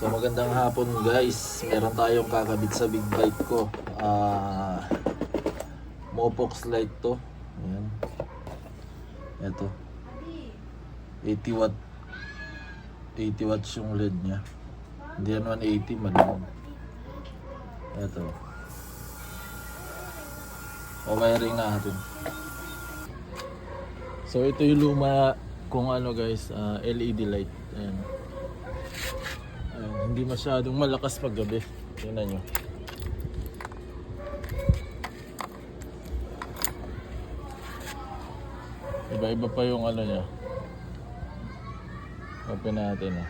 So magandang hapon guys, meron tayong kakabit sa big bike ko. Mopox light to. Ayan. Ito 80 watt 80 watts yung LED nya. Hindi yan 180 man. Ito o wiring natin. So ito yung luma kung ano guys, LED light. Ayan. Hindi masyadong malakas pag gabi. Tingnan nyo. Iba-iba pa yung ano niya. Open natin.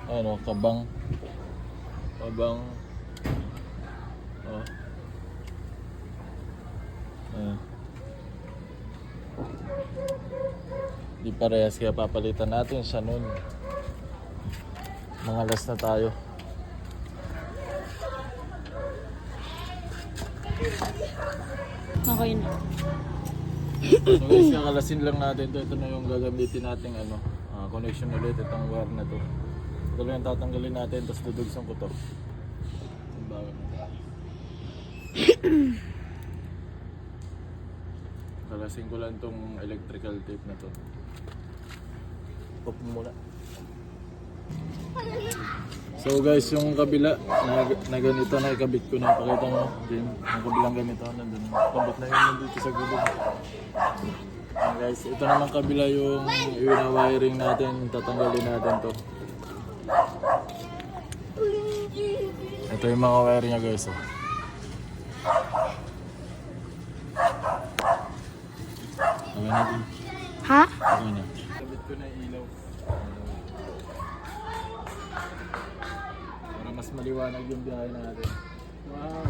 Ano, kabang. Kabang. Oh. Di parehas kaya papalitan natin siya nun. Mga last na tayo. Okay na. So guys, kakalasin lang natin to. Ito na yung gagamitin nating ano, connection ulit. Itong wire na to. Ito lang yung tatanggalin natin. Tapos dudugsan ko to. Kalasin ko lang tong electrical tape na to. Pop muna. So guys, yung kabila na ganito na ikabit ko na. Pakita mo din. Yung kabilang ganito nandun. Kabit na yun nandito sa gulong. Guys, ito naman kabila yung wiring natin. Tatanggalin natin to. Ito yung mga wire nya guys. Okay natin. Ha? Okay na. Kabit ko na ilaw. Para mas maliwanag yung biyahe natin. Wow!